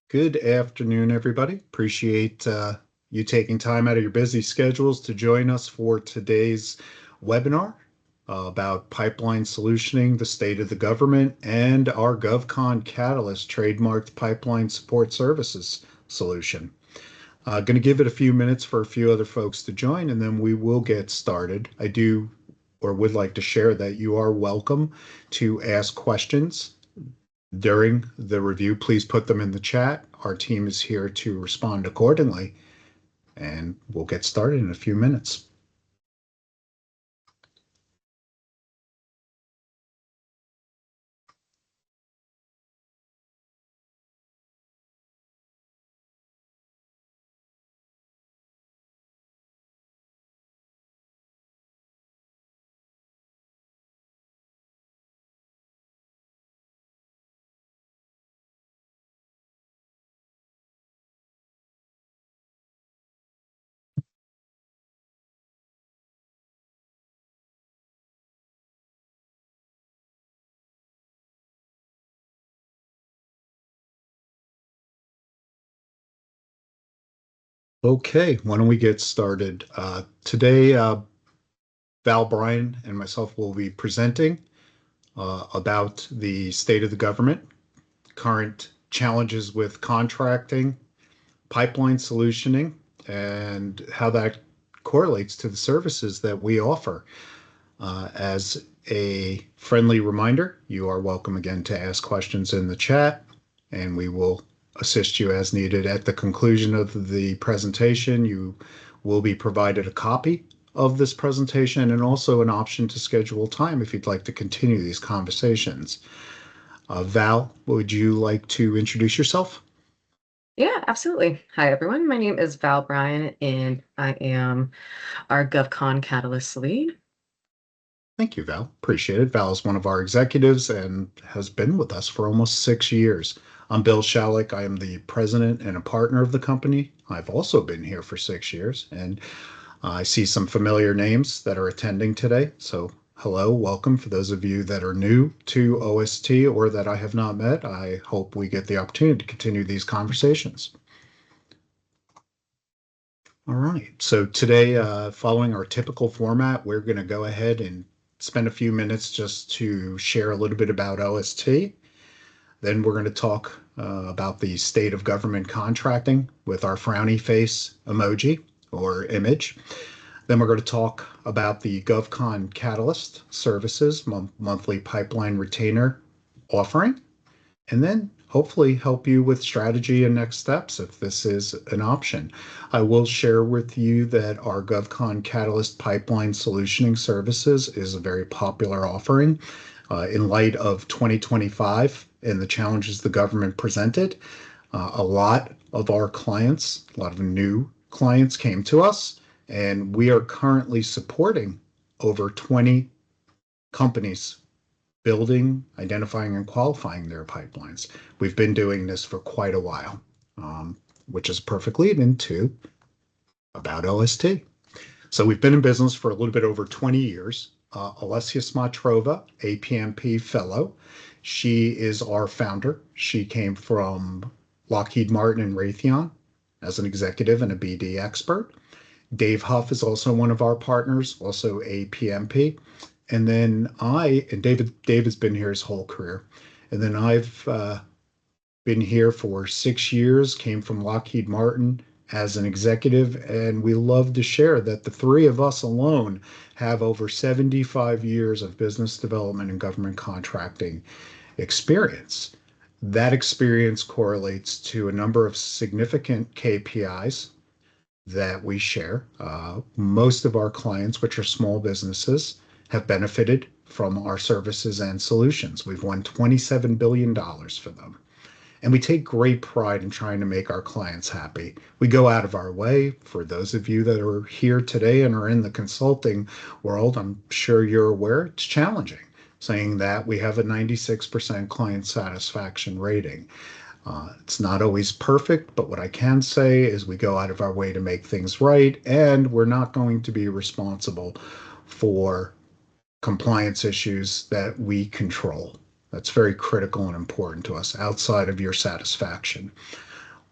Good afternoon, everybody. Appreciate you taking time out of your busy schedules to join us for today's webinar about pipeline solutioning, the state of the government, and our GovCon Catalyst trademarked pipeline support services solution. Going to give it a few minutes for a few other folks to join, and then we will get started. I do or would like to share that you are welcome to ask questions during the review. Please put them in the chat. Our team is here to respond accordingly, and we'll get started in a few minutes. Okay, why don't we get started? Today, Val Bryan and myself will be presenting about the state of the government, current challenges with contracting, pipeline solutioning, and how that correlates to the services that we offer. As a friendly reminder, you are welcome again to ask questions in the chat, and we will assist you as needed. At the conclusion of the presentation, you will be provided a copy of this presentation and also an option to schedule time if you'd like to continue these conversations. Val, would you like to introduce yourself? Yeah, absolutely. Hi, everyone. My name is Val Bryan, and I am our GovCon Catalyst lead. Thank you, Val. Appreciate it. Val is one of our executives and has been with us for almost 6 years. I'm Bill Schalik. I am the president and a partner of the company. I've also been here for 6 years, and I see some familiar names that are attending today. So, hello, welcome. For those of you that are new to OST or that I have not met, I hope we get the opportunity to continue these conversations. All right. So today, following our typical format, we're going to go ahead and spend a few minutes just to share a little bit about OST. Then we're going to talk about the state of government contracting with our frowny face emoji or image. Then we're going to talk about the GovCon Catalyst Services monthly pipeline retainer offering, and then hopefully help you with strategy and next steps if this is an option. I will share with you that our GovCon Catalyst Pipeline Solutioning Services is a very popular offering in light of 2025 and the challenges the government presented. A lot of our clients, a lot of new clients came to us, and we are currently supporting over 20 companies building, identifying, and qualifying their pipelines. We've been doing this for quite a while, which is a perfect lead into about OST. So we've been in business for a little bit over 20 years. Alessia Smatrova, APMP fellow. She is our founder. She came from Lockheed Martin and Raytheon as an executive and a BD expert. Dave Huff is also one of our partners, also APMP. And then Dave has been here his whole career. And then I've been here for 6 years, came from Lockheed Martin as an executive. And we love to share that the three of us alone have over 75 years of business development and government contracting experience. That experience correlates to a number of significant KPIs that we share. Most of our clients, which are small businesses, have benefited from our services and solutions. We've won $27 billion for them. And we take great pride in trying to make our clients happy. We go out of our way. For those of you that are here today and are in the consulting world, I'm sure you're aware it's challenging, saying that we have a 96% client satisfaction rating. It's not always perfect, but what I can say is we go out of our way to make things right, and we're not going to be responsible for compliance issues that we control. That's very critical and important to us outside of your satisfaction.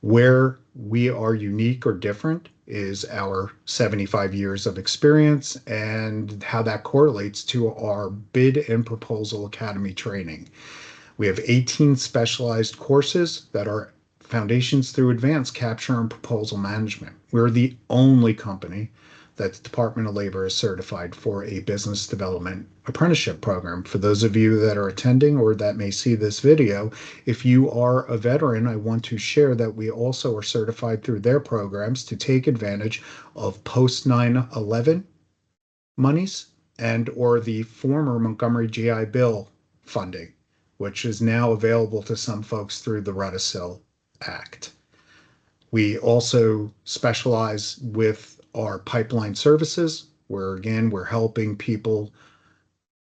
Where we are unique or different is our 75 years of experience and how that correlates to our bid and proposal academy training. We have 18 specialized courses that are foundations through advanced capture and proposal management. We're the only company that the Department of Labor is certified for a business development apprenticeship program. For those of you that are attending or that may see this video, if you are a veteran, I want to share that we also are certified through their programs to take advantage of post 9/11 monies and or the former Montgomery GI Bill funding, which is now available to some folks through the Rudisill Act. We also specialize with our pipeline services, where again, we're helping people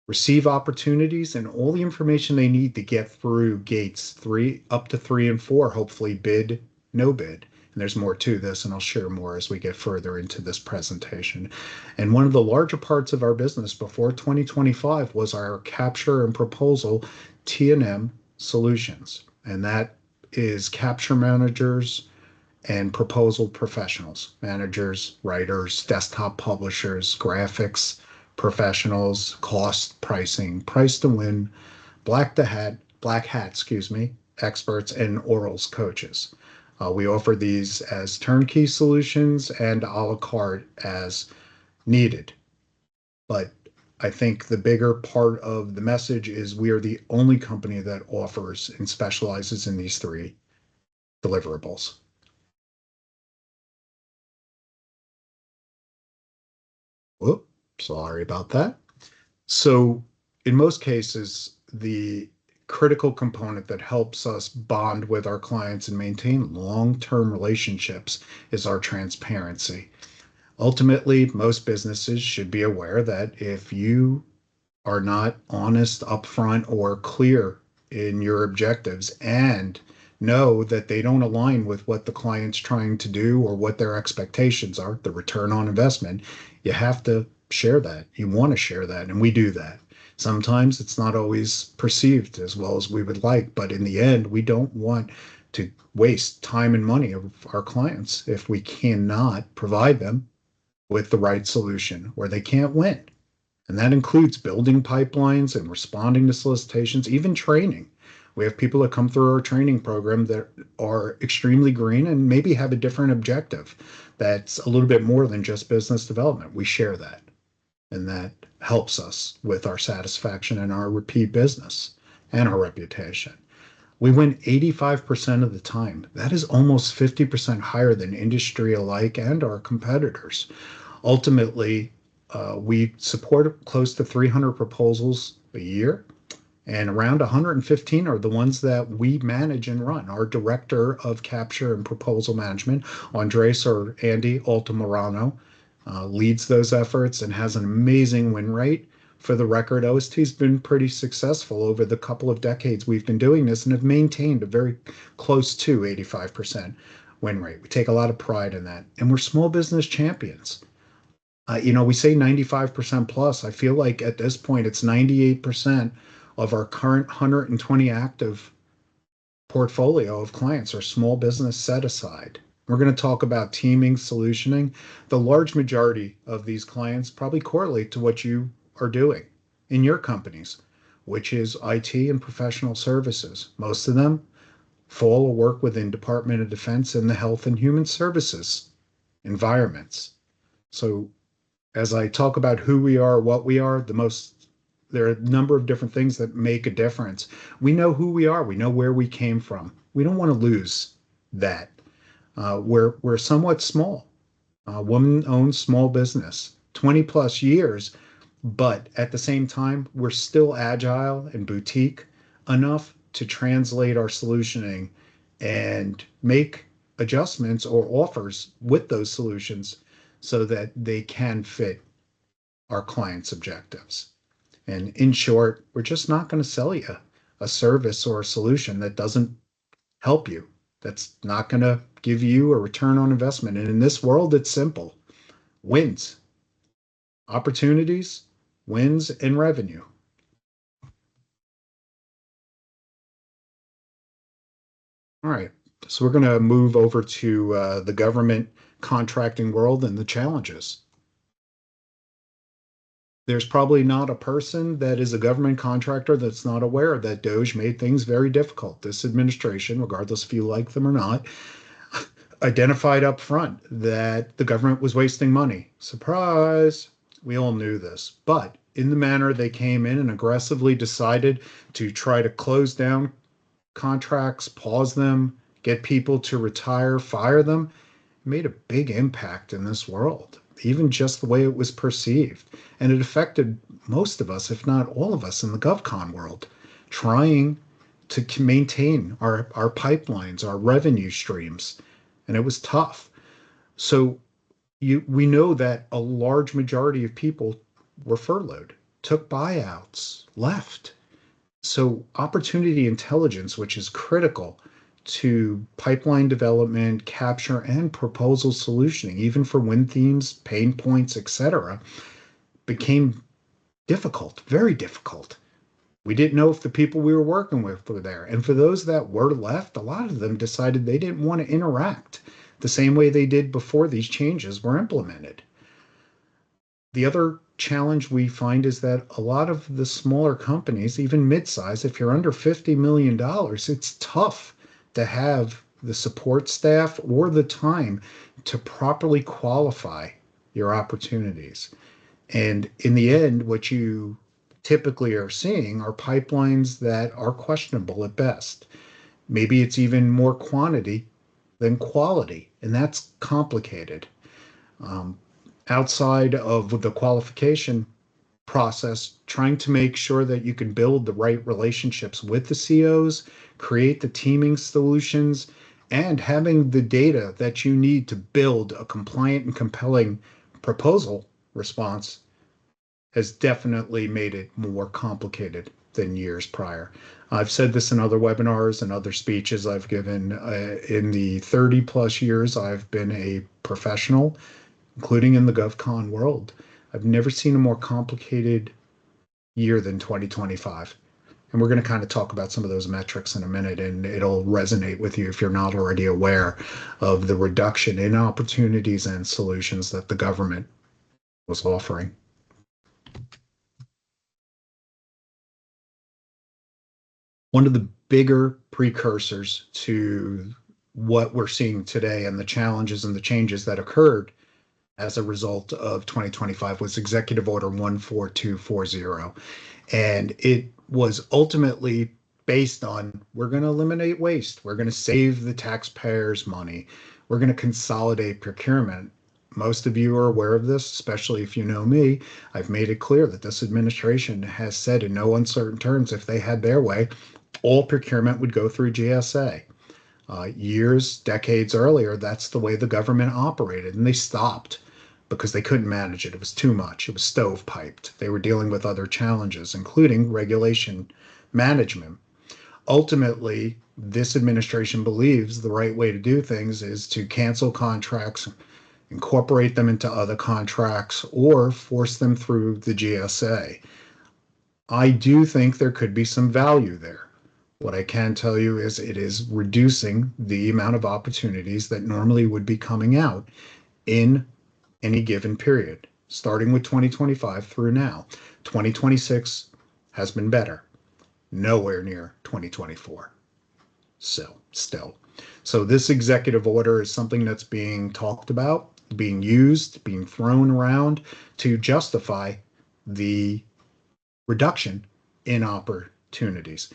receive opportunities and all the information they need to get through gates three up to 3 and 4, hopefully bid, no bid. And there's more to this, and I'll share more as we get further into this presentation. And one of the larger parts of our business before 2025 was our capture and proposal T&M solutions. And that is capture managers and proposal professionals, managers, writers, desktop publishers, graphics professionals, cost pricing, price to win, black hat, excuse me, experts, and orals coaches. We offer these as turnkey solutions and a la carte as needed. But I think the bigger part of the message is we are the only company that offers and specializes in these three deliverables. Whoop, sorry about that. So, in most cases, the critical component that helps us bond with our clients and maintain long term relationships is our transparency. Ultimately, most businesses should be aware that if you are not honest, upfront, or clear in your objectives and know that they don't align with what the client's trying to do or what their expectations are, the return on investment, you have to share that. You want to share that, and we do that. Sometimes it's not always perceived as well as we would like, but in the end, we don't want to waste time and money of our clients if we cannot provide them with the right solution or they can't win. And that includes building pipelines and responding to solicitations, even training. We have people that come through our training program that are extremely green and maybe have a different objective that's a little bit more than just business development. We share that, and that helps us with our satisfaction and our repeat business and our reputation. We win 85% of the time. That is almost 50% higher than industry alike and our competitors. Ultimately, we support close to 300 proposals a year, and around 115 are the ones that we manage and run. Our director of capture and proposal management, Andres or Andy Altamirano, leads those efforts and has an amazing win rate. For the record, OST has been pretty successful over the couple of decades we've been doing this and have maintained a very close to 85% win rate. We take a lot of pride in that. And we're small business champions. We say 95% plus. I feel like at this point, it's 98% of our current 120 active portfolio of clients are small business set aside. We're going to talk about teaming, solutioning. The large majority of these clients probably correlate to what you are doing in your companies, which is IT and professional services. Most of them fall or work within Department of Defense and the health and human services environments. So as I talk about who we are, what we are, there are a number of different things that make a difference. We know who we are. We know where we came from. We don't want to lose that. We're somewhat small, woman-owned small business, 20 plus years, but at the same time, we're still agile and boutique enough to translate our solutioning and make adjustments or offers with those solutions so that they can fit our clients' objectives. And in short, we're just not going to sell you a service or a solution that doesn't help you, that's not going to give you a return on investment. And in this world, it's simple: wins, opportunities, wins, and revenue. All right. So we're going to move over to the government contracting world and the challenges. There's probably not a person that is a government contractor that's not aware that DOGE made things very difficult. This administration, regardless if you like them or not, identified up front that the government was wasting money. Surprise! We all knew this. But in the manner they came in and aggressively decided to try to close down contracts, pause them, get people to retire, fire them, made a big impact in this world, even just the way it was perceived. And it affected most of us, if not all of us, in the GovCon world, trying to maintain our pipelines, our revenue streams. And it was tough. So we know that a large majority of people were furloughed, took buyouts, left. So opportunity intelligence, which is critical to pipeline development, capture, and proposal solutioning, even for win themes, pain points, etc., became difficult, very difficult. We didn't know if the people we were working with were there. And for those that were left, a lot of them decided they didn't want to interact the same way they did before these changes were implemented. The other challenge we find is that a lot of the smaller companies, even mid-size, if you're under $50 million, it's tough to have the support staff or the time to properly qualify your opportunities. And in the end, what you typically are seeing are pipelines that are questionable at best. Maybe it's even more quantity than quality, and that's complicated. Um, Outside of the qualification process, trying to make sure that you can build the right relationships with the COs, create the teaming solutions, and having the data that you need to build a compliant and compelling proposal response has definitely made it more complicated than years prior. I've said this in other webinars and other speeches I've given. In the 30 plus years I've been a professional, including in the GovCon world, I've never seen a more complicated year than 2025. And we're going to kind of talk about some of those metrics in a minute, and it'll resonate with you if you're not already aware of the reduction in opportunities and solutions that the government was offering. One of the bigger precursors to what we're seeing today and the challenges and the changes that occurred as a result of 2025 was Executive Order 14240. And it was ultimately based on we're going to eliminate waste, we're going to save the taxpayers money, we're going to consolidate procurement. Most of you are aware of this, especially if you know me. I've made it clear that this administration has said in no uncertain terms, if they had their way, all procurement would go through GSA. Years, decades earlier, that's the way the government operated, and they stopped because they couldn't manage it. It was too much. It was stovepiped. They were dealing with other challenges, including regulation management. Ultimately, this administration believes the right way to do things is to cancel contracts, incorporate them into other contracts, or force them through the GSA. I do think there could be some value there. What I can tell you is it is reducing the amount of opportunities that normally would be coming out in any given period, starting with 2025 through now. 2026 has been better, nowhere near 2024. So, still. So, this executive order is something that's being talked about, being used, being thrown around to justify the reduction in opportunities.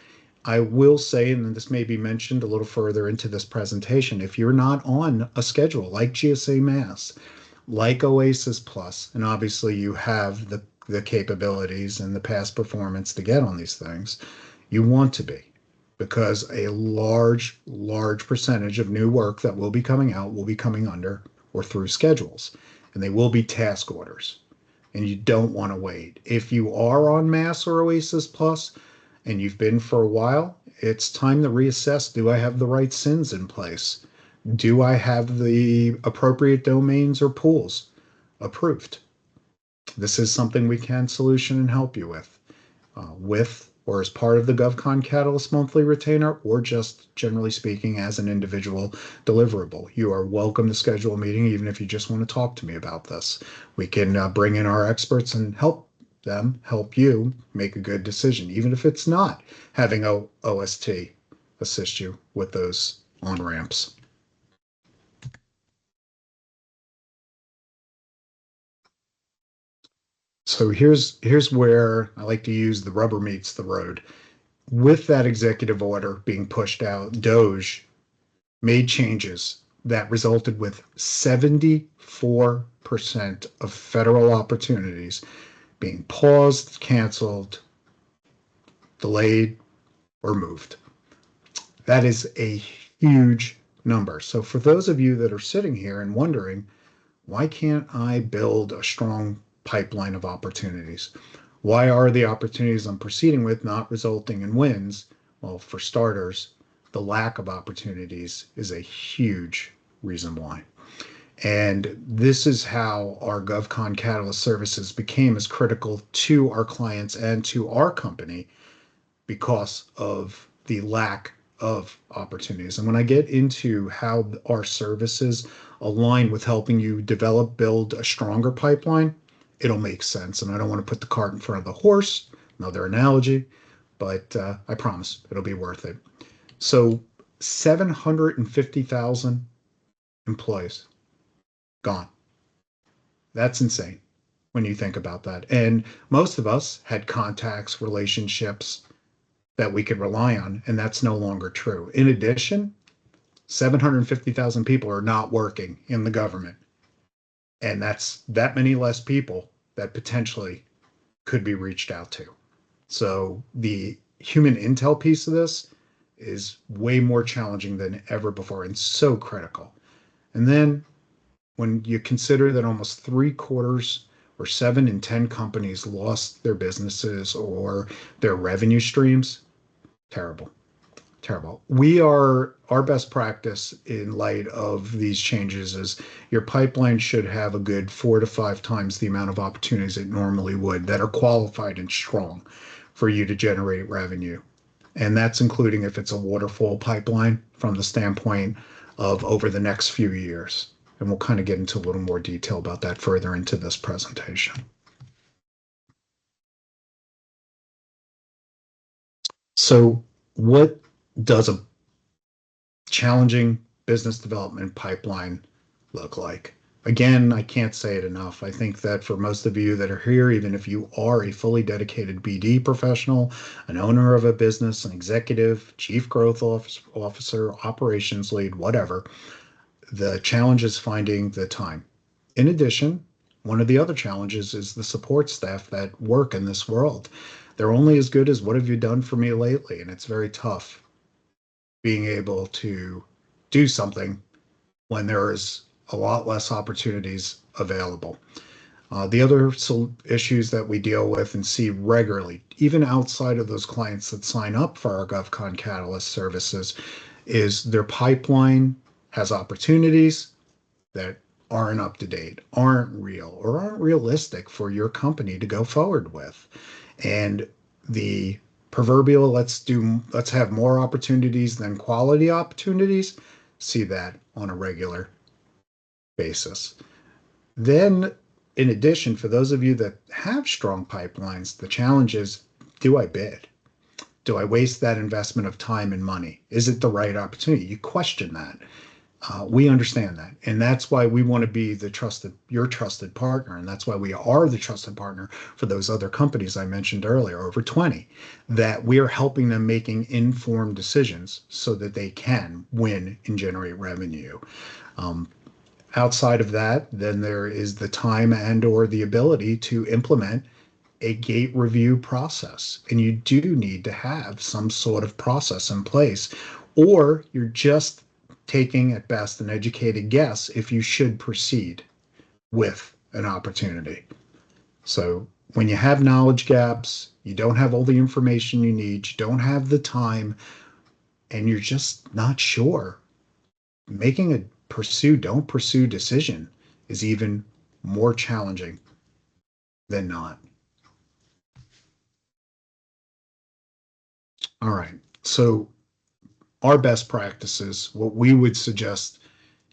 I will say, and this may be mentioned a little further into this presentation, if you're not on a schedule like GSA Mass, like Oasis Plus, and obviously you have the capabilities and the past performance to get on these things, you want to be, because a large percentage of new work that will be coming out will be coming under or through schedules, and they will be task orders. And you don't want to wait. If you are on Mass or Oasis Plus and you've been for a while, it's time to reassess. Do I have the right SINs in place? Do I have the appropriate domains or pools approved? This is something we can solution and help you with or as part of the GovCon Catalyst monthly retainer, or just generally speaking as an individual deliverable. You are welcome to schedule a meeting, even if you just want to talk to me about this. We can bring in our experts and help you make a good decision, even if it's not having OST assist you with those on ramps. So here's where I like to use the rubber meets the road. With that executive order being pushed out, DOGE made changes that resulted with 74% of federal opportunities being paused, canceled, delayed, or moved. That is a huge number. So for those of you that are sitting here and wondering, why can't I build a strong pipeline of opportunities? Why are the opportunities I'm proceeding with not resulting in wins? Well, for starters, the lack of opportunities is a huge reason why. And this is how our GovCon Catalyst services became as critical to our clients and to our company because of the lack of opportunities. And when I get into how our services align with helping you develop, build a stronger pipeline, it'll make sense. And I don't want to put the cart in front of the horse, another analogy, but I promise it'll be worth it. So 750,000 employees gone. That's insane when you think about that. And most of us had contacts, relationships that we could rely on, and that's no longer true. In addition, 750,000 people are not working in the government, and that's that many less people that potentially could be reached out to. So the human intel piece of this is way more challenging than ever before and so critical. And then when you consider that almost 3/4 or 7 in 10 companies lost their businesses or their revenue streams, terrible, terrible. Our best practice in light of these changes is your pipeline should have a good 4 to 5 times the amount of opportunities it normally would that are qualified and strong for you to generate revenue. And that's including if it's a waterfall pipeline from the standpoint of over the next few years. And we'll kind of get into a little more detail about that further into this presentation. So, what does a challenging business development pipeline look like? Again, I can't say it enough. I think that for most of you that are here, even if you are a fully dedicated BD professional, an owner of a business, an executive, chief growth officer, operations lead, whatever, the challenge is finding the time. In addition, one of the other challenges is the support staff that work in this world. They're only as good as what have you done for me lately? And it's very tough being able to do something when there is a lot less opportunities available. The other issues that we deal with and see regularly, even outside of those clients that sign up for our GovCon Catalyst services, is their pipeline has opportunities that aren't up to date, aren't real, or aren't realistic for your company to go forward with. And the proverbial let's have more opportunities than quality opportunities, see that on a regular basis. Then in addition, for those of you that have strong pipelines, the challenge is, do I bid? Do I waste that investment of time and money? Is it the right opportunity? You question that. We understand that. And that's why we want to be your trusted partner. And that's why we are the trusted partner for those other companies I mentioned earlier, over 20, that we are helping them making informed decisions so that they can win and generate revenue. Outside of that, then there is the time and or the ability to implement a gate review process. And you do need to have some sort of process in place, or you're just taking at best an educated guess if you should proceed with an opportunity. So when you have knowledge gaps, you don't have all the information you need, you don't have the time, and you're just not sure, making a don't pursue decision is even more challenging than not. All right. So our best practices, what we would suggest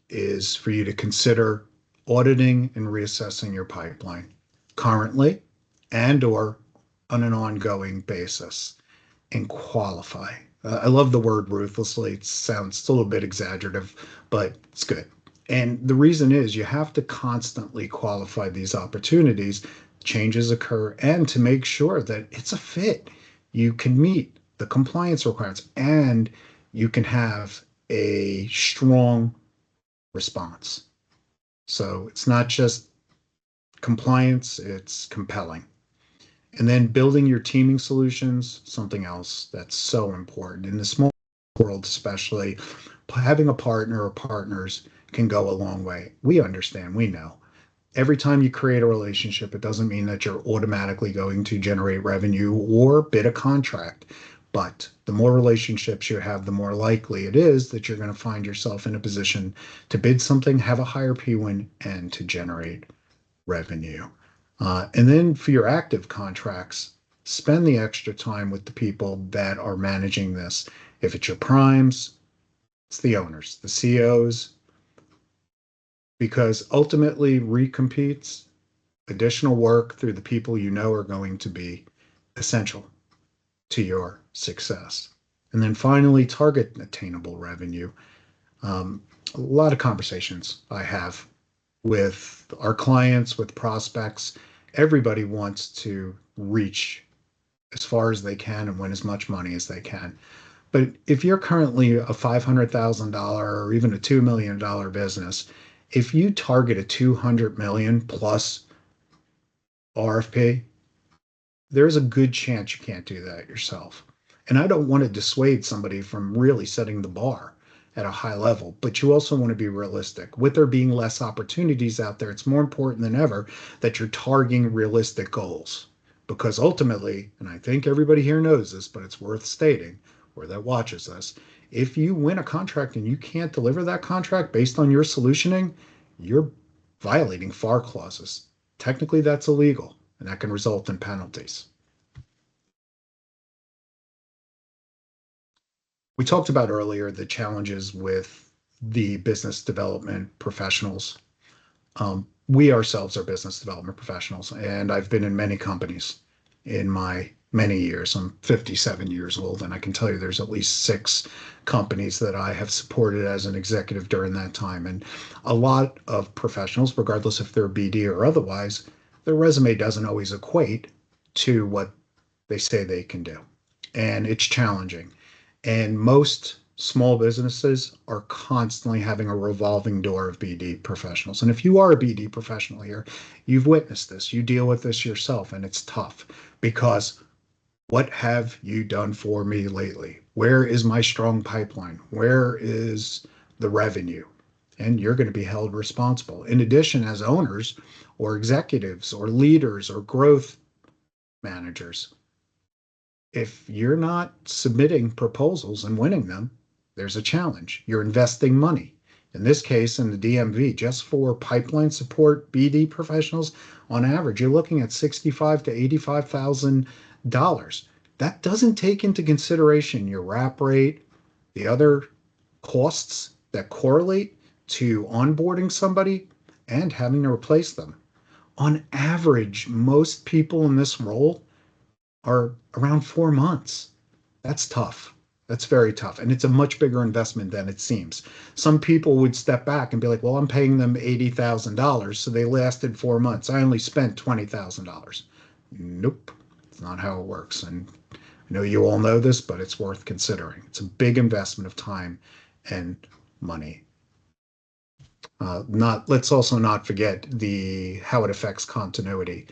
is for you to consider auditing and reassessing your pipeline currently and or on an ongoing basis and qualify. I love the word ruthlessly. It sounds a little bit exaggerative, but it's good. And the reason is you have to constantly qualify these opportunities, changes occur, and to make sure that it's a fit. You can meet the compliance requirements and you can have a strong response. So it's not just compliance, it's compelling. And then building your teaming solutions, something else that's so important. In the small world, especially, having a partner or partners can go a long way. We understand, we know. Every time you create a relationship, it doesn't mean that you're automatically going to generate revenue or bid a contract. But the more relationships you have, the more likely it is that you're going to find yourself in a position to bid something, have a higher P win, and to generate revenue. And then for your active contracts, spend the extra time with the people that are managing this. If it's your primes, it's the owners, the CEOs, because ultimately recompetes, additional work through the people you know are going to be essential to your success. And then finally, target attainable revenue. A lot of conversations I have with our clients, with prospects. Everybody wants to reach as far as they can and win as much money as they can. But if you're currently a $500,000 or even a $2 million business, if you target a 200 million plus RFP, there's a good chance you can't do that yourself. And I don't want to dissuade somebody from really setting the bar at a high level, but you also want to be realistic. With there being less opportunities out there, it's more important than ever that you're targeting realistic goals. Because ultimately, and I think everybody here knows this, but it's worth stating, or that watches us, if you win a contract and you can't deliver that contract based on your solutioning, you're violating FAR clauses. Technically, that's illegal, and that can result in penalties. We talked about earlier the challenges with the business development professionals. We ourselves are business development professionals, and I've been in many companies in my many years. I'm 57 years old, and I can tell you there's at least 6 companies that I have supported as an executive during that time. And a lot of professionals, regardless if they're BD or otherwise, their resume doesn't always equate to what they say they can do. And it's challenging. And most small businesses are constantly having a revolving door of BD professionals. And if you are a BD professional here, you've witnessed this, you deal with this yourself, and it's tough because what have you done for me lately? Where is my strong pipeline? Where is the revenue? And you're going to be held responsible. In addition, as owners or executives or leaders or growth managers, if you're not submitting proposals and winning them, there's a challenge. You're investing money. In this case, in the DMV, just for pipeline support BD professionals, on average, you're looking at $65,000 to $85,000. That doesn't take into consideration your wrap rate, the other costs that correlate to onboarding somebody and having to replace them. On average, most people in this role are around 4 months. That's tough. That's very tough. And it's a much bigger investment than it seems. Some people would step back and be like, well, I'm paying them $80,000, so they lasted 4 months. I only spent $20,000. Nope. It's not how it works. And I know you all know this, but it's worth considering. It's a big investment of time and money. Not let's also not forget the how it affects continuity.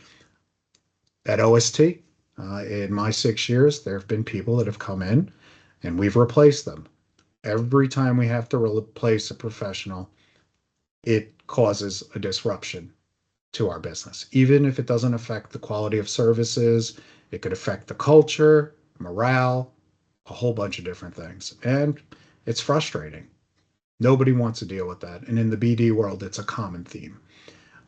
At OST, in my 6 years, there have been people that have come in and we've replaced them. Every time we have to replace a professional, it causes a disruption to our business. Even if it doesn't affect the quality of services, it could affect the culture, morale, a whole bunch of different things. And it's frustrating. Nobody wants to deal with that. And in the BD world, it's a common theme.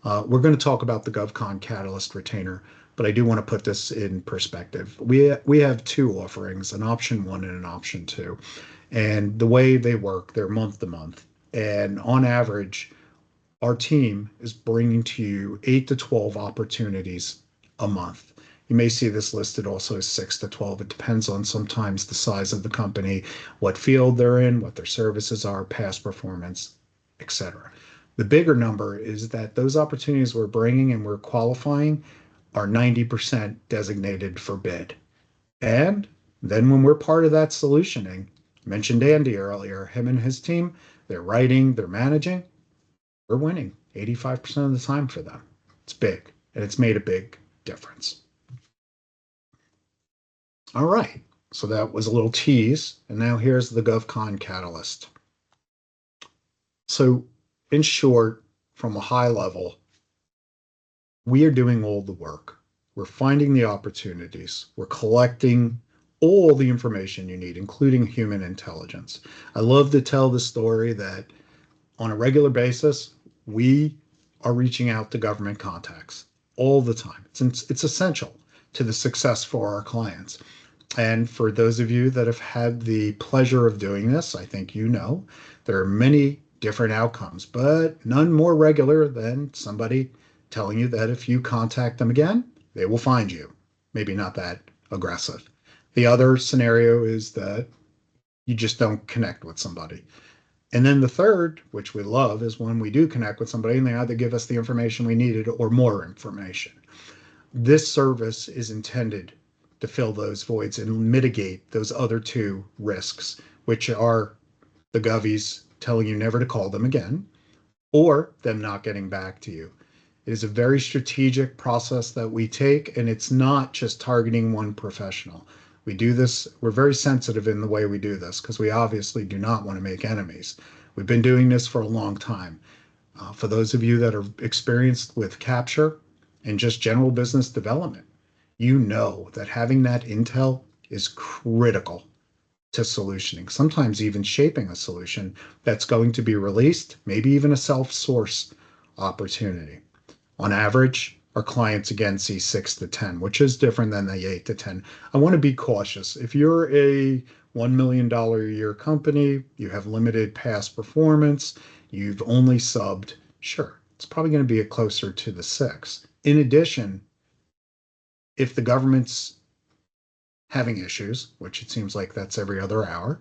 We're going to talk about the GovCon Catalyst retainer, but I do want to put this in perspective. We have two offerings, an option one and an option two. And the way they work, they're month to month. And on average, our team is bringing to you 8 to 12 opportunities a month. You may see this listed also as 6 to 12. It depends on sometimes the size of the company, what field they're in, what their services are, past performance, etc. The bigger number is that those opportunities we're bringing and we're qualifying are 90% designated for bid. And then when we're part of that solutioning, mentioned Andy earlier, him and his team, they're writing, they're managing, we're winning 85% of the time for them. It's big, and it's made a big difference. All right, so that was a little tease, and now here's the GovCon Catalyst. So in short, from a high level, we are doing all the work. We're finding the opportunities. We're collecting all the information you need, including human intelligence. I love to tell the story that on a regular basis, we are reaching out to government contacts all the time. It's essential to the success for our clients. And for those of you that have had the pleasure of doing this, I think you know there are many different outcomes, but none more regular than somebody telling you that if you contact them again, they will find you. Maybe not that aggressive. The other scenario is that you just don't connect with somebody. And then the third, which we love, is when we do connect with somebody and they either give us the information we needed or more information. This service is intended to fill those voids and mitigate those other two risks, which are the govies telling you never to call them again or them not getting back to you. It is a very strategic process that we take, and it's not just targeting one professional. We do this, we're very sensitive in the way we do this because we obviously do not want to make enemies. We've been doing this for a long time. For those of you that are experienced with capture and just general business development, you know that having that intel is critical to solutioning, sometimes even shaping a solution that's going to be released, maybe even a self-source opportunity. On average, our clients again see 6 to 10, which is different than the 8 to 10. I want to be cautious. If you're a $1 million a year company, you have limited past performance, you've only subbed, sure, it's probably going to be closer to the 6. In addition, if the government's having issues, which it seems like that's every other hour,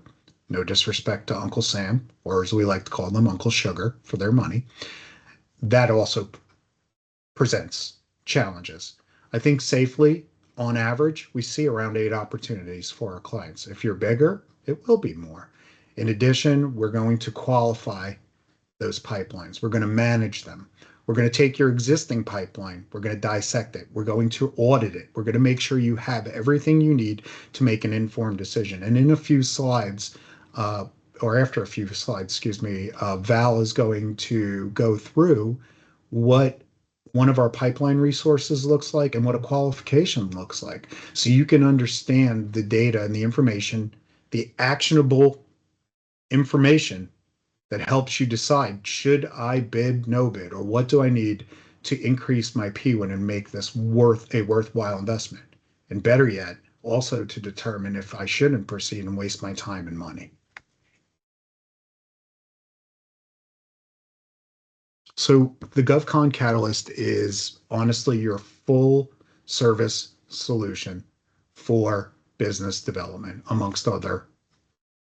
no disrespect to Uncle Sam, or as we like to call them, Uncle Sugar, for their money, that also presents challenges. I think safely, on average, we see around 8 opportunities for our clients. If you're bigger, it will be more. In addition, we're going to qualify those pipelines. We're going to manage them. We're going to take your existing pipeline. We're going to dissect it. We're going to audit it. We're going to make sure you have everything you need to make an informed decision. And in a few slides, or after a few slides, excuse me, Val is going to go through what one of our pipeline resources looks like and what a qualification looks like. So you can understand the data and the information, the actionable information that helps you decide, should I bid, no bid, or what do I need to increase my P1 and make this a worthwhile investment? And better yet, also to determine if I shouldn't proceed and waste my time and money. So the GovCon Catalyst is honestly your full service solution for business development, amongst other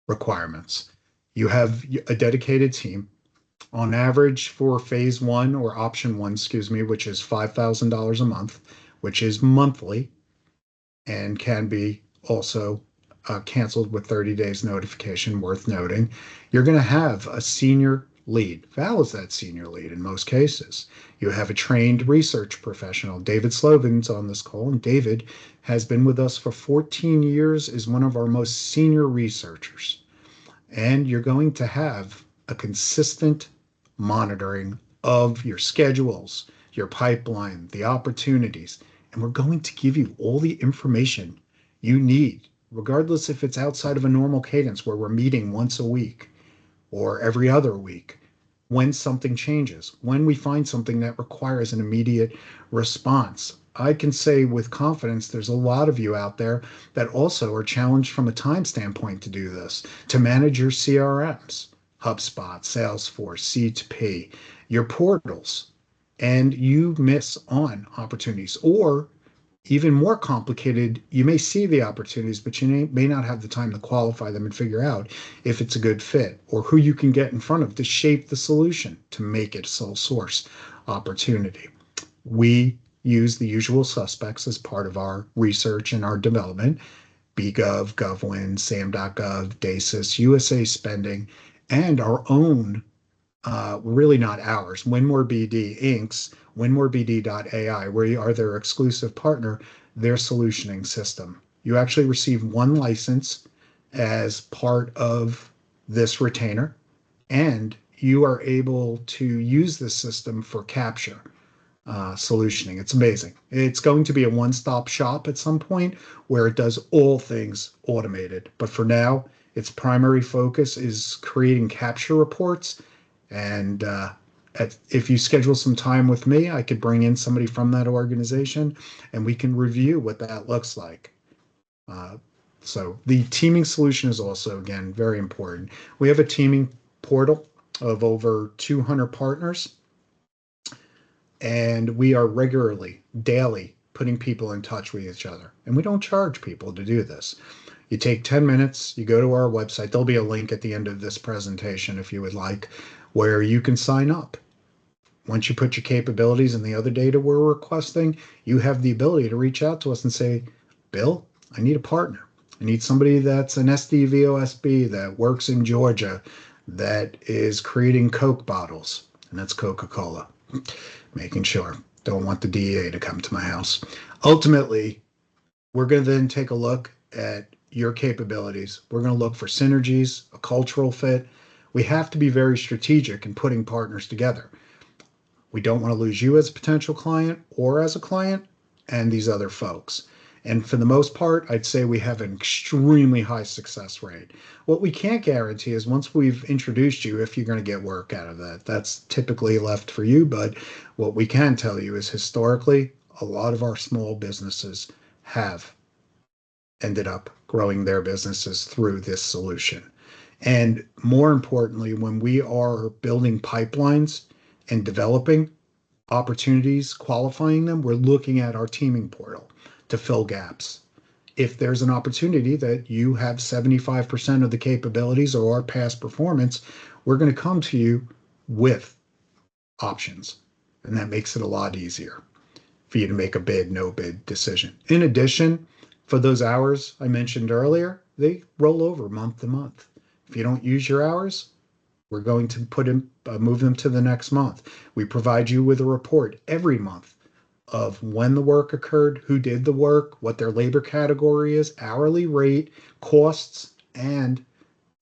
requirements. You have a dedicated team. On average for phase one or option one, excuse me, which is $5,000 a month, which is monthly and can be also canceled with 30 days notification, worth noting. You're going to have a senior lead. Val is that senior lead in most cases. You have a trained research professional. David Slovin's on this call, and David has been with us for 14 years, is one of our most senior researchers. And you're going to have a consistent monitoring of your schedules, your pipeline, the opportunities, and we're going to give you all the information you need, regardless if it's outside of a normal cadence where we're meeting once a week or every other week. When something changes, when we find something that requires an immediate response, I can say with confidence there's a lot of you out there that also are challenged from a time standpoint to do this, to manage your CRMs, HubSpot, Salesforce, C2P, your portals, and you miss on opportunities. Or even more complicated, you may see the opportunities, but you may not have the time to qualify them and figure out if it's a good fit or who you can get in front of to shape the solution to make it a sole source opportunity. We use the usual suspects as part of our research and our development: BGov, GovWin, SAM.gov, DASIS, USA Spending, and our own, really not ours, WinMoreBD Inc.'s WinMoreBD.ai, where you are their exclusive partner, their solutioning system. You actually receive one license as part of this retainer, and you are able to use this system for capture solutioning. It's amazing. It's going to be a one-stop shop at some point where it does all things automated. But for now, its primary focus is creating capture reports. And if you schedule some time with me, I could bring in somebody from that organization and we can review what that looks like. Uh, so the teaming solution is also, again, very important. We have a teaming portal of over 200 partners, and we are regularly, daily, putting people in touch with each other. And we don't charge people to do this. You take 10 minutes, you go to our website. There'll be a link at the end of this presentation if you would like, where you can sign up. Once you put your capabilities and the other data we're requesting, you have the ability to reach out to us and say, Bill, I need a partner. I need somebody that's an SDVOSB that works in Georgia, that is creating Coke bottles, and that's Coca-Cola. Making sure. Don't want the DEA to come to my house. Ultimately, we're going to then take a look at your capabilities. We're going to look for synergies, a cultural fit. We have to be very strategic in putting partners together. We don't want to lose you as a potential client or as a client and these other folks. And for the most part, I'd say we have an extremely high success rate. What we can't guarantee is once we've introduced you, if you're going to get work out of that. That's typically left for you. But what we can tell you is historically, a lot of our small businesses have ended up growing their businesses through this solution. And more importantly, when we are building pipelines and developing opportunities, qualifying them, we're looking at our teaming portal to fill gaps. If there's an opportunity that you have 75% of the capabilities or our past performance, we're going to come to you with options. And that makes it a lot easier for you to make a bid, no bid decision. In addition, for those hours I mentioned earlier, they roll over month to month. If you don't use your hours, we're going to move them to the next month. We provide you with a report every month of when the work occurred, who did the work, what their labor category is, hourly rate, costs, and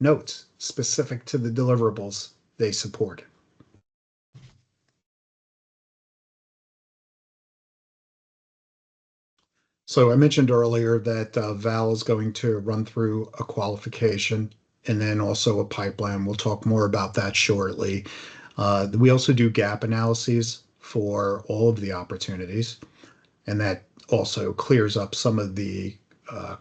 notes specific to the deliverables they support. So I mentioned earlier that Val is going to run through a qualification and then also a pipeline. We'll talk more about that shortly. We also do gap analyses for all of the opportunities, and that also clears up some of the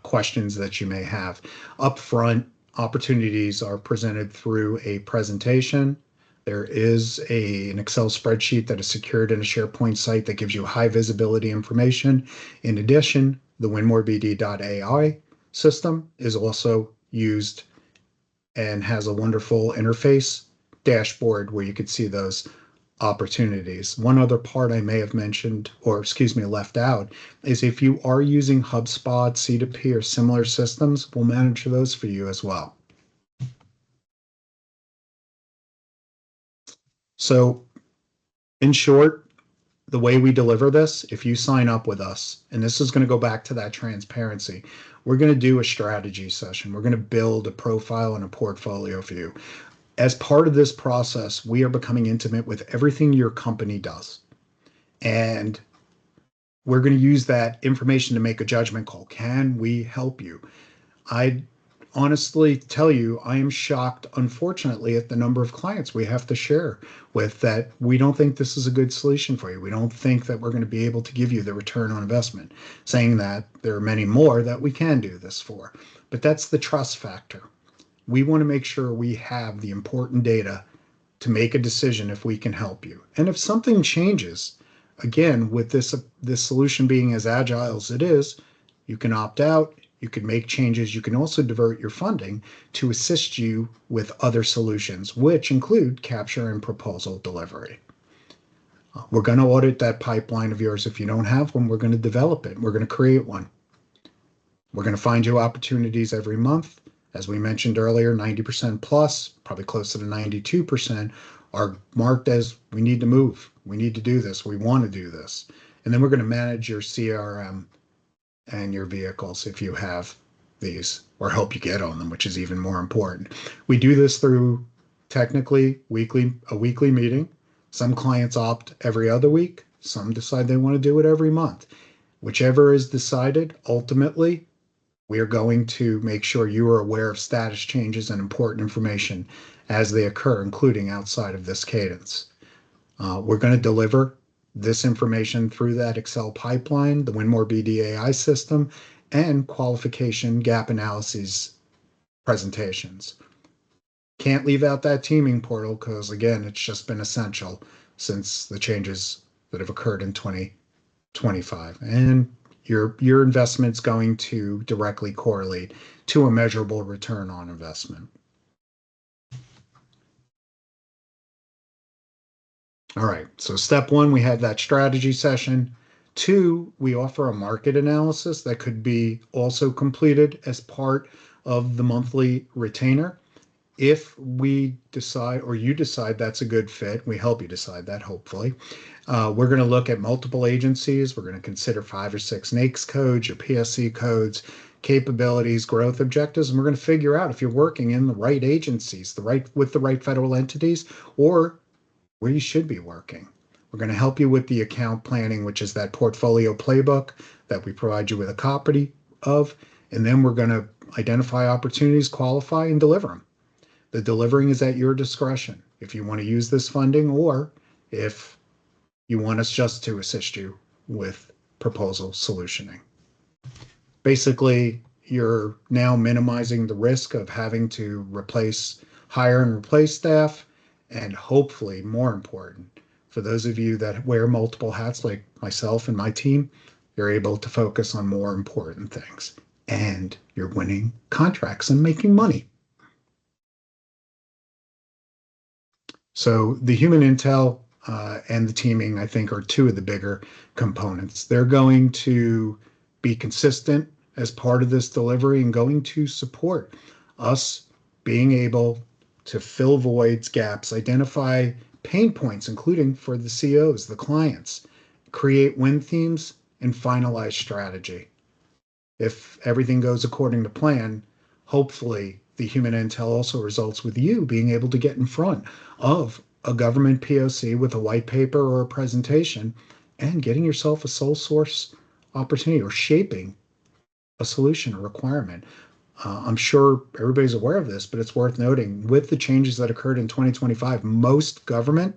questions that you may have. Upfront, opportunities are presented through a presentation. There is an Excel spreadsheet that is secured in a SharePoint site that gives you high visibility information. In addition, the WinMoreBD.ai system is also used and has a wonderful interface dashboard where you could see those opportunities. One other part I may have mentioned, or excuse me, left out, is if you are using HubSpot, C2P, or similar systems, we'll manage those for you as well. So, in short, the way we deliver this, if you sign up with us, and this is going to go back to that transparency, we're going to do a strategy session. We're going to build a profile and a portfolio for you. As part of this process, we are becoming intimate with everything your company does. And we're going to use that information to make a judgment call. Can we help you? I honestly tell you, I am shocked, unfortunately, at the number of clients we have to share with that we don't think this is a good solution for you. We don't think that we're going to be able to give you the return on investment, saying that there are many more that we can do this for. But that's the trust factor. We want to make sure we have the important data to make a decision if we can help you. And if something changes, again, with this solution being as agile as it is, you can opt out, you can make changes, you can also divert your funding to assist you with other solutions, which include capture and proposal delivery. We're going to audit that pipeline of yours. If you don't have one, we're going to develop it. We're going to create one. We're going to find you opportunities every month. As we mentioned earlier, 90% plus, probably closer to 92%, are marked as we need to move. We need to do this. We want to do this. And then we're going to manage your CRM and your vehicles if you have these, or help you get on them, which is even more important. We do this through technically a weekly meeting. Some clients opt every other week. Some decide they want to do it every month. Whichever is decided, ultimately, we are going to make sure you are aware of status changes and important information as they occur, including outside of this cadence. We're going to deliver this information through that Excel pipeline, the Winmore BDAI system, and qualification gap analyses presentations. Can't leave out that teaming portal because, again, it's just been essential since the changes that have occurred in 2025. And your investment's going to directly correlate to a measurable return on investment. All right, so step one, we have that strategy session. Two, we offer a market analysis that could be also completed as part of the monthly retainer. If we decide, or you decide that's a good fit, we help you decide that, hopefully. We're going to look at multiple agencies. We're going to consider 5 or 6 NAICS codes, your PSC codes, capabilities, growth objectives, and we're going to figure out if you're working in the right agencies, with the right federal entities, or where you should be working. We're going to help you with the account planning, which is that portfolio playbook that we provide you with a copy of, and then we're going to identify opportunities, qualify, and deliver them. The delivering is at your discretion if you want to use this funding or if you want us just to assist you with proposal solutioning. Basically, you're now minimizing the risk of having to hire and replace staff, and hopefully, more important, for those of you that wear multiple hats like myself and my team, you're able to focus on more important things and you're winning contracts and making money. So the human intel and the teaming, I think, are two of the bigger components. They're going to be consistent as part of this delivery and going to support us being able to fill voids, gaps, identify pain points, including for the COs, the clients, create win themes, and finalize strategy. If everything goes according to plan, hopefully the human intel also results with you being able to get in front of a government POC with a white paper or a presentation and getting yourself a sole source opportunity or shaping a solution, a requirement. I'm sure everybody's aware of this, but it's worth noting with the changes that occurred in 2025, most government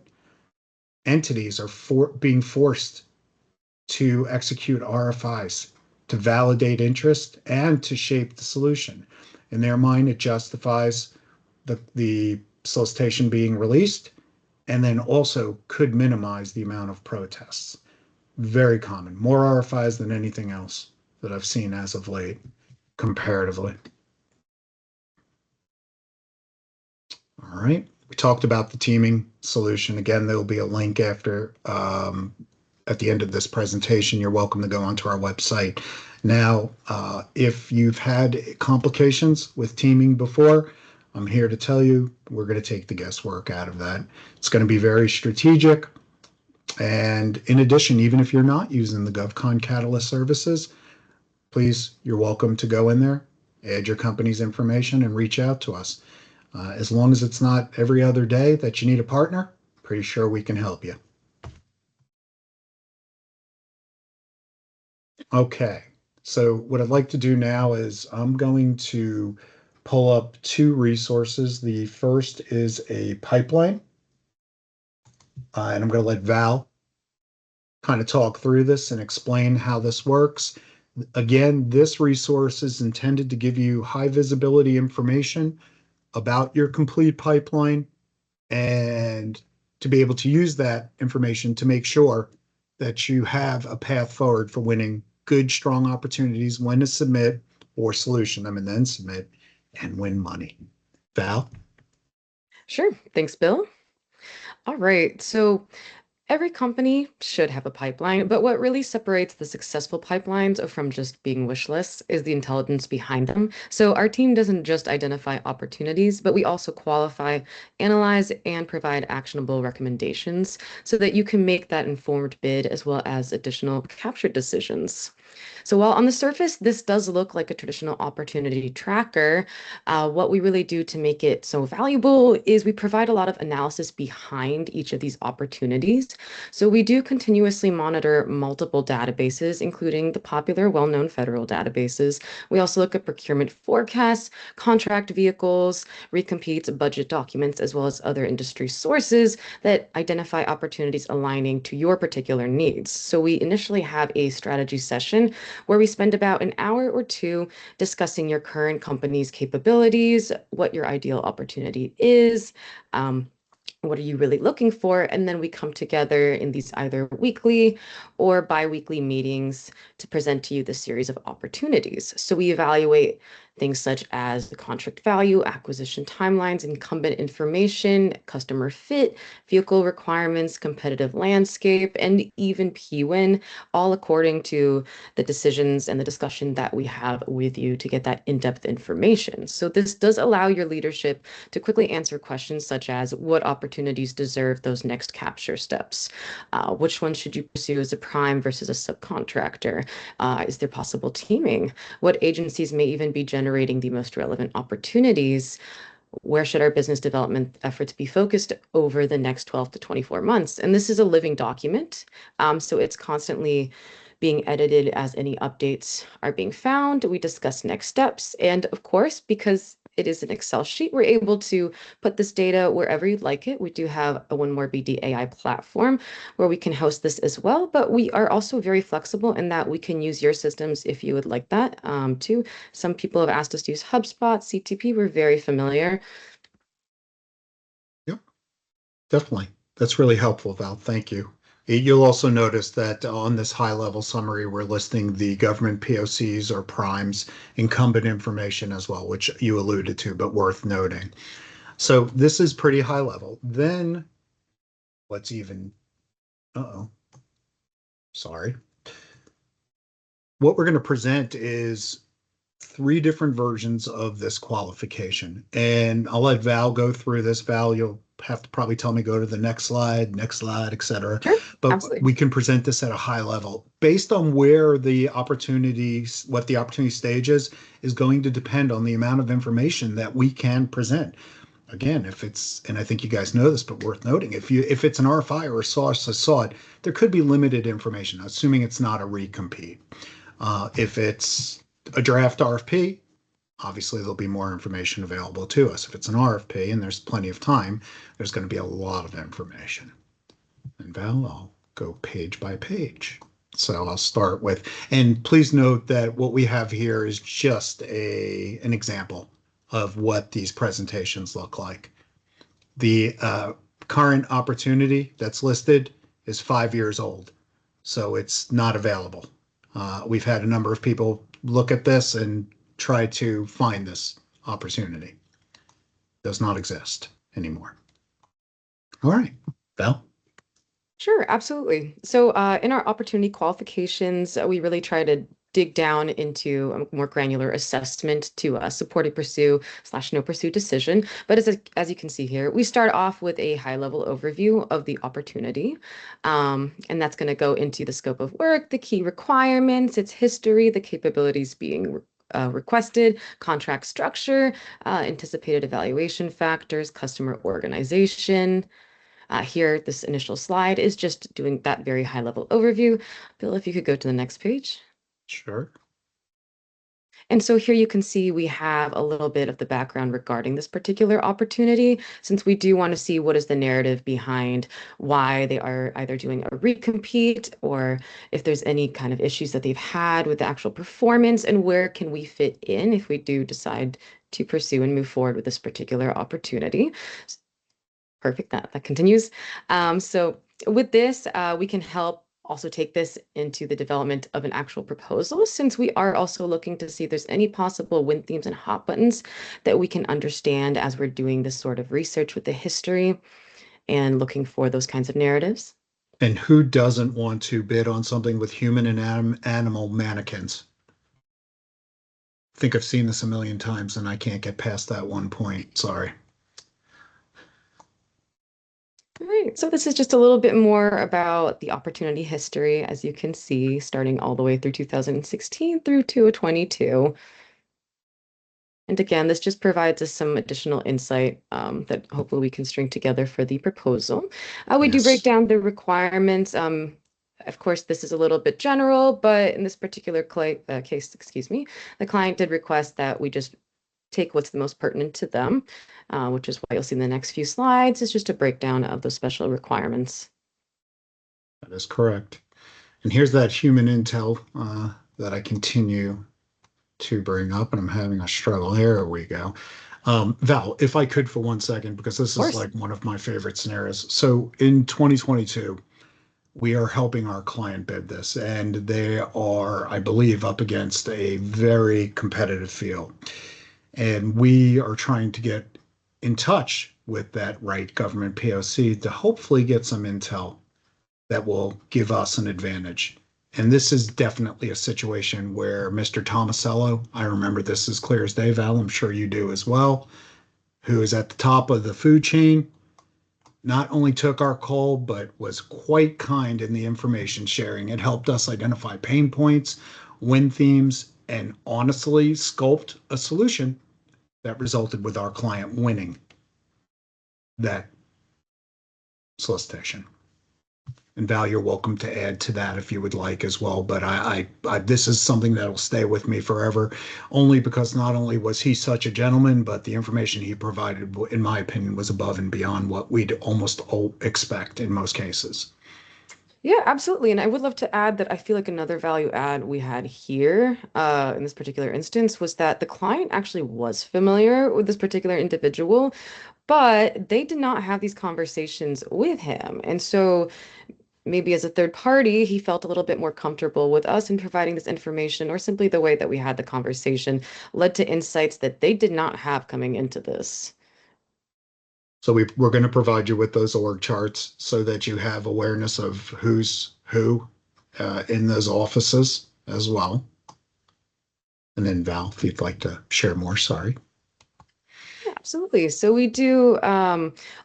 entities are being forced to execute RFIs to validate interest and to shape the solution. In their mind, it justifies the solicitation being released and then also could minimize the amount of protests. Very common, more RFIs than anything else that I've seen as of late, comparatively. All right, we talked about the teaming solution. Again, there'll be a link after at the end of this presentation. You're welcome to go onto our website. Now, if you've had complications with teaming before, I'm here to tell you we're going to take the guesswork out of that. It's going to be very strategic. And in addition, even if you're not using the GovCon Catalyst services, please, you're welcome to go in there, add your company's information, and reach out to us. As long as it's not every other day that you need a partner, pretty sure we can help you. Okay, so what I'd like to do now is I'm going to pull up two resources. The first is a pipeline, and I'm going to let Val kind of talk through this and explain how this works. Again, this resource is intended to give you high visibility information about your complete pipeline and to be able to use that information to make sure that you have a path forward for winning good, strong opportunities, when to submit or solution them and then submit and win money. Val? Sure. Thanks, Bill. All right. So every company should have a pipeline, but what really separates the successful pipelines from just being wish lists is the intelligence behind them. So our team doesn't just identify opportunities, but we also qualify, analyze, and provide actionable recommendations so that you can make that informed bid as well as additional capture decisions. So while on the surface, this does look like a traditional opportunity tracker, what we really do to make it so valuable is we provide a lot of analysis behind each of these opportunities. So we do continuously monitor multiple databases, including the popular, well-known federal databases. We also look at procurement forecasts, contract vehicles, recompetes, budget documents, as well as other industry sources that identify opportunities aligning to your particular needs. So we initially have a strategy session where we spend about an hour or two discussing your current company's capabilities, what your ideal opportunity is, what are you really looking for? And then we come together in these either weekly or bi-weekly meetings to present to you the series of opportunities. So we evaluate things such as the contract value, acquisition timelines, incumbent information, customer fit, vehicle requirements, competitive landscape, and even P-win, all according to the decisions and the discussion that we have with you to get that in-depth information. So this does allow your leadership to quickly answer questions such as what opportunities deserve those next capture steps? Which one should you pursue as a prime versus a subcontractor? Is there possible teaming? What agencies may even be generating the most relevant opportunities? Where should our business development efforts be focused over the next 12 to 24 months? And this is a living document, so it's constantly being edited as any updates are being found. We discuss next steps. And of course, because it is an Excel sheet, we're able to put this data wherever you'd like it. We do have a One More BD AI platform where we can host this as well, but we are also very flexible in that we can use your systems if you would like that too. Some people have asked us to use HubSpot, CTP. We're very familiar. Yep, definitely. That's really helpful, Val. Thank you. You'll also notice that on this high level summary, we're listing the government POCs or primes incumbent information as well, which you alluded to, but worth noting. So this is pretty high level. Then let's even, uh-oh, sorry. What we're going to present is three different versions of this qualification. And I'll let Val go through this. Val, you'll have to probably tell me go to the next slide, etc. Sure, But absolutely. we can present this at a high level based on where the opportunities, what the opportunity stage is going to depend on the amount of information that we can present. Again, if it's, and I think you guys know this, but worth noting, if it's an RFI or a source a SOD, there could be limited information, assuming it's not a recompete. If it's a draft RFP, obviously there'll be more information available to us. If it's an RFP and there's plenty of time, there's going to be a lot of information. And Val, I'll go page by page. So I'll start with, and please note that what we have here is just an example of what these presentations look like. The current opportunity that's listed is 5 years old, so it's not available. We've had a number of people look at this and try to find this opportunity. It does not exist anymore. All right, Val. Sure, absolutely. So, in our opportunity qualifications, we really try to dig down into a more granular assessment to support a pursue slash no pursue decision. But as you can see here, we start off with a high level overview of the opportunity. And that's going to go into the scope of work, the key requirements, its history, the capabilities being requested, contract structure, anticipated evaluation factors, customer organization. Here, this initial slide is just doing that very high level overview. Bill, if you could go to the next page. Sure. And so here you can see we have a little bit of the background regarding this particular opportunity, since we do want to see what is the narrative behind why they are either doing a recompete or if there's any kind of issues that they've had with the actual performance and where can we fit in if we do decide to pursue and move forward with this particular opportunity. Perfect, that continues. So with this, we can help also take this into the development of an actual proposal, since we are also looking to see if there's any possible win themes and hot buttons that we can understand as we're doing this sort of research with the history and looking for those kinds of narratives. And who doesn't want to bid on something with human and animal mannequins? I think I've seen this a million times and I can't get past that one point. Sorry. All right, so this is just a little bit more about the opportunity history, as you can see, starting all the way through 2016 through 2022. And again, this just provides us some additional insight that hopefully we can string together for the proposal. We do break Yes. down the requirements. Of course, this is a little bit general, but in this particular case, excuse me, the client did request that we just take what's the most pertinent to them, which is what you'll see in the next few slides. It's just a breakdown of those special requirements. That is correct. And here's that human intel that I continue to bring up, and I'm having a struggle. There we go. Val, if I could for 1 second, because this Of is course. like one of my favorite scenarios. So in 2022, we are helping our client bid this, and they are, I believe, up against a very competitive field. And we are trying to get in touch with that right government POC to hopefully get some intel that will give us an advantage. And this is definitely a situation where Mr. Tomasello, I remember this as clear as day, Val, I'm sure you do as well, who is at the top of the food chain, not only took our call, but was quite kind in the information sharing. It helped us identify pain points, win themes, and honestly sculpt a solution that resulted with our client winning that solicitation. And Val, you're welcome to add to that if you would like as well. But this is something that'll stay with me forever, only because not only was he such a gentleman, but the information he provided, in my opinion, was above and beyond what we'd almost all expect in most cases. Yeah, absolutely. And I would love to add that I feel like another value add we had here in this particular instance was that the client actually was familiar with this particular individual, but they did not have these conversations with him. And so maybe as a third party, he felt a little bit more comfortable with us in providing this information, or simply the way that we had the conversation led to insights that they did not have coming into this. So we're going to provide you with those org charts so that you have awareness of who's who in those offices as well. And then Val, if you'd like to share more, sorry. Yeah, absolutely. So we do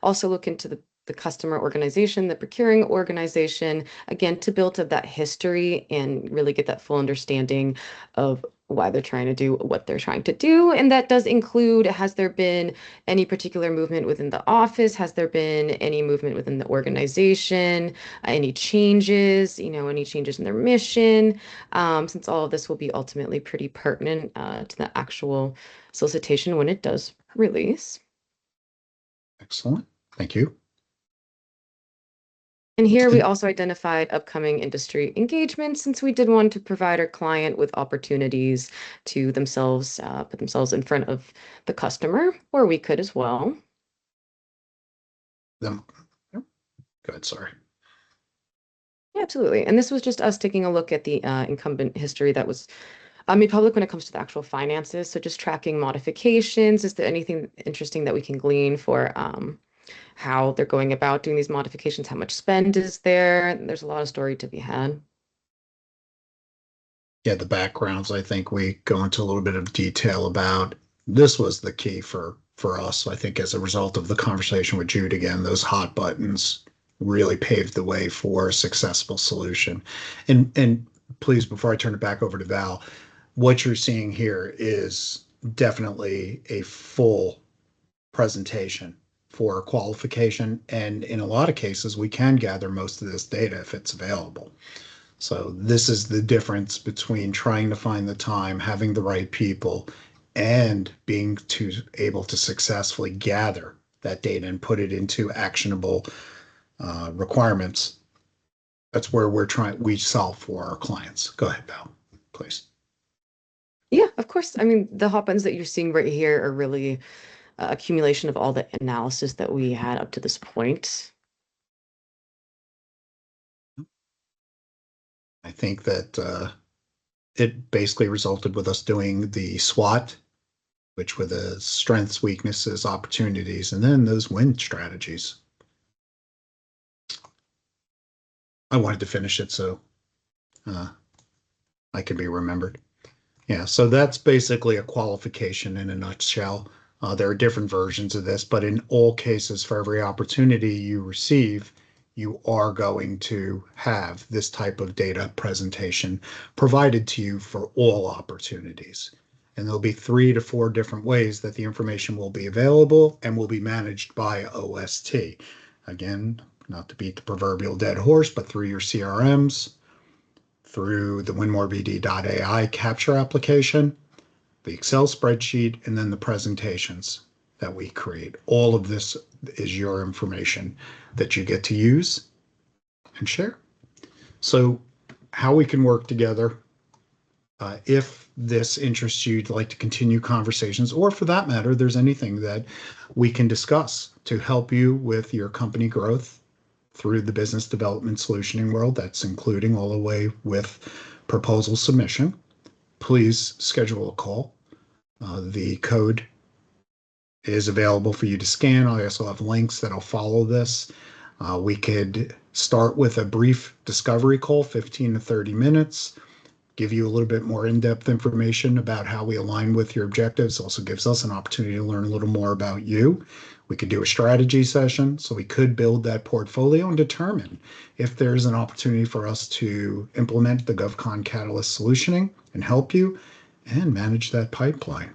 also look into the customer organization, the procuring organization, again, to build up that history and really get that full understanding of why they're trying to do what they're trying to do. And that does include, has there been any particular movement within the office? Has there been any movement within the organization? Any changes, any changes in their mission? Since all of this will be ultimately pretty pertinent to the actual solicitation when it does release. Excellent. Thank you. And here we And also identified upcoming industry engagements, since we did want to provide our client with opportunities to themselves put themselves in front of the customer, or we could as well. them. Good. Sorry. Yeah, absolutely. And this was just us taking a look at the incumbent history that was made public when it comes to the actual finances. So just tracking modifications. Is there anything interesting that we can glean for how they're going about doing these modifications? How much spend is there? There's a lot of story to be had. Yeah, the backgrounds, I think we go into a little bit of detail about. This was the key for us, I think, as a result of the conversation with Jude again, those hot buttons really paved the way for a successful solution. And please, before I turn it back over to Val, what you're seeing here is definitely a full presentation for qualification. And in a lot of cases, we can gather most of this data if it's available. So this is the difference between trying to find the time, having the right people, and being able to successfully gather that data and put it into actionable requirements. That's where we solve for our clients. Go ahead, Val, please. Yeah, of course. I mean, the hot buttons that you're seeing right here are really accumulation of all the analysis that we had up to this point. I think that it basically resulted with us doing the SWOT, which were the strengths, weaknesses, opportunities, and then those win strategies. I wanted to finish it so uh, I can be remembered. Yeah, so that's basically a qualification in a nutshell. There are different versions of this, but in all cases, for every opportunity you receive, you are going to have this type of data presentation provided to you for all opportunities. And there'll be 3 to 4 different ways that the information will be available and will be managed by OST. Again, not to beat the proverbial dead horse, but through your CRMs, through the WinMoreBD.ai capture application, the Excel spreadsheet, and then the presentations that we create. All of this is your information that you get to use and share. So, how we can work together. If this interests you, to like to continue conversations, or for that matter, there's anything that we can discuss to help you with your company growth through the business development solutioning world, that's including all the way with proposal submission, please schedule a call. The code is available for you to scan. I also have links that'll follow this. We could start with a brief discovery call, 15 to 30 minutes, give you a little bit more in-depth information about how we align with your objectives. Also gives us an opportunity to learn a little more about you. We could do a strategy session, so we could build that portfolio and determine if there's an opportunity for us to implement the GovCon Catalyst solutioning and help you and manage that pipeline.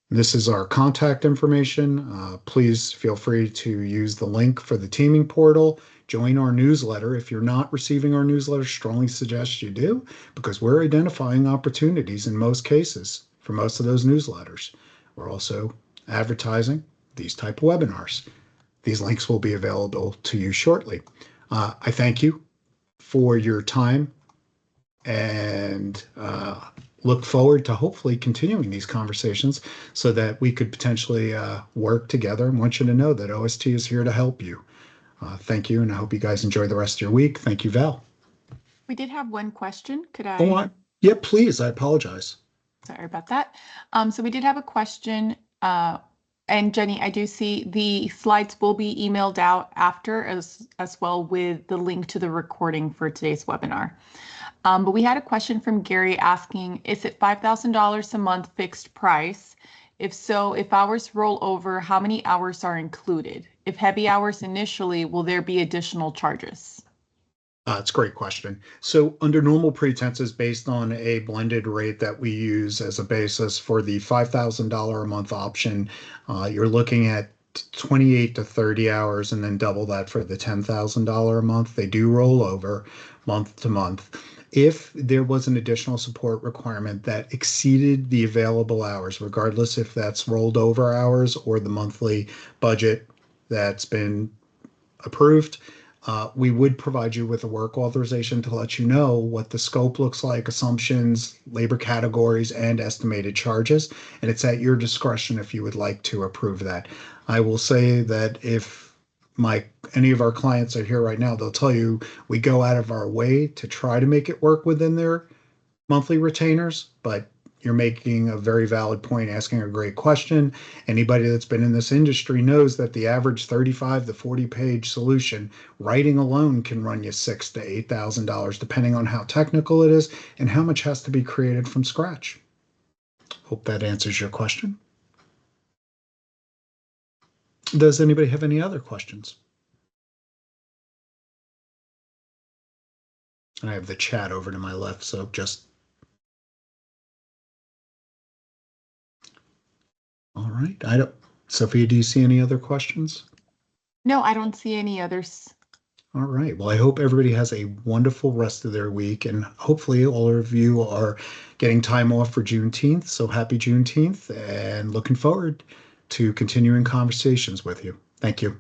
This is our contact information. Please feel free to use the link for the teaming portal. Join our newsletter. If you're not receiving our newsletter, strongly suggest you do, because we're identifying opportunities in most cases for most of those newsletters. We're also advertising these type of webinars. These links will be available to you shortly. I thank you for your time and look forward to hopefully continuing these conversations so that we could potentially work together. I want you to know that OST is here to help you. Thank you, and I hope you guys enjoy the rest of your week. Thank you, Val. We did have one question. Could Oh, I? yeah, please. I apologize. Sorry about that. So we did have a question. And Jenny, I do see the slides will be emailed out after as well with the link to the recording for today's webinar. But we had a question from Gary asking, is it $5,000 a month fixed price? If so, if hours roll over, how many hours are included? If heavy hours initially, will there be additional charges? It's a great question. So under normal pretenses, based on a blended rate that we use as a basis for the $5,000 a month option, you're looking at 28 to 30 hours and then double that for the $10,000 a month. They do roll over month to month. If there was an additional support requirement that exceeded the available hours, regardless if that's rolled over hours or the monthly budget that's been approved, we would provide you with a work authorization to let you know what the scope looks like, assumptions, labor categories, and estimated charges. And it's at your discretion if you would like to approve that. I will say that if any of our clients are here right now, they'll tell you we go out of our way to try to make it work within their monthly retainers, but you're making a very valid point, asking a great question. Anybody that's been in this industry knows that the average 35 to 40 page solution, writing alone can run you $6,000 to $8,000, depending on how technical it is and how much has to be created from scratch. Hope that answers your question. Does anybody have any other questions? And I have the chat over to my left, so just. All right. Sophia, do you see any other questions? No, I don't see any others. All right. Well, I hope everybody has a wonderful rest of their week, and hopefully all of you are getting time off for Juneteenth. So happy Juneteenth, and looking forward to continuing conversations with you. Thank you.